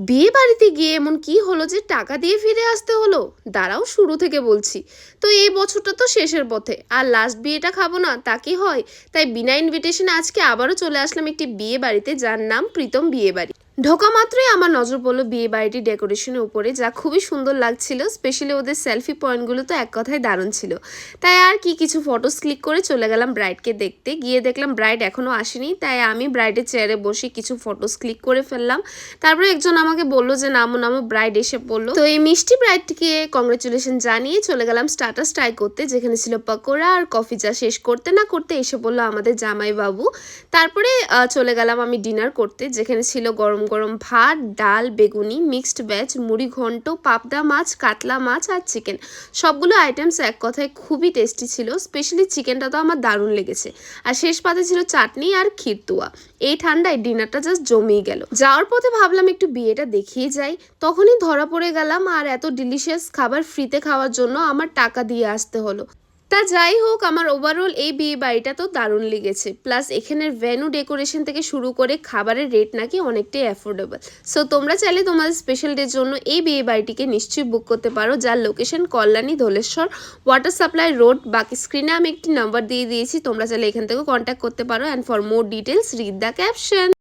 বিয়ে বাড়িতে গিয়ে এমন কি হলো যে টাকা দিয়ে ফিরে আসতে হলো? দাঁড়াও শুরু থেকে বলছি। তো এই বছরটা তো শেষের পথে, আর লাস্ট বিয়েটা খাবো না তা কি হয়? তাই বিনা ইনভিটেশনে আজকে আবারও চলে আসলাম একটি বিয়ে বাড়িতে, যার নাম প্রীতম বিয়ে বাড়ি। ঢোকা মাত্রই আমার নজর পড়লো বিয়ে বাড়িটির ডেকোরেশনের উপরে, যা খুবই সুন্দর লাগছিল। স্পেশালি ওদের সেলফি পয়েন্টগুলো তো এক কথায় দারুণ ছিল। তাই আর কি কিছু ফটোস ক্লিক করে চলে গেলাম ব্রাইডকে দেখতে। গিয়ে দেখলাম ব্রাইড এখনো আসেনি, তাই আমি ব্রাইডের চেয়ারে বসে কিছু ফটোস ক্লিক করে ফেললাম। তারপরে একজন আমাকে বললো যে নামো নামো, ব্রাইড এসে পড়লো। তো এই মিষ্টি ব্রাইডটিকে কংগ্রেচুলেশন জানিয়ে চলে গেলাম স্টার্টাস ট্রাই করতে, যেখানে ছিল পকোড়া আর কফি। চা শেষ করতে না করতে এসে পড়লো আমাদের জামাই বাবু। তারপরে চলে গেলাম আমি ডিনার করতে, যেখানে ছিল গরম গরম ভাত, ডাল, বেগুনি, মিক্সড ভেজ, মুড়ি ঘন্ট, পাবদা মাছ, কাতলা মাছ আর চিকেন। সবগুলো আইটেমস এক কথায় খুবই টেস্টি ছিল। স্পেশালি চিকেনটা তো আমার দারুণ লেগেছে। আর শেষ পাতে ছিল চাটনি আর ক্ষীরতুয়া। এই ঠান্ডায় ডিনারটা জাস্ট জমেই গেল। যাওয়ার পথে ভাবলাম একটু বিয়েটা দেখিয়ে যাই, তখনই ধরা পড়ে গেলাম। আর এত ডিলিশিয়াস খাবার ফ্রিতে খাওয়ার জন্য আমার টাকা দিয়ে আসতে হলো। তা যাই হোক, আমার ওভারঅল এই বিয়ে বাড়িটা তো দারুণ লেগেছে। প্লাস এখানের ভেন্যু ডেকোরেশন থেকে শুরু করে খাবারের রেট নাকি অনেকটাই অ্যাফোর্ডেবল। সো তোমরা চাইলে তোমাদের স্পেশাল ডের জন্য এই বিয়ে বাড়িটিকে নিশ্চয়ই বুক করতে পারো, যার location Kalyani Dhaleshwar water supply road. বাকি স্ক্রিনে আমি একটি নাম্বার দিয়ে দিয়েছি, তোমরা চাইলে এখান থেকে কন্ট্যাক্ট করতে পারো। And for more details read the caption.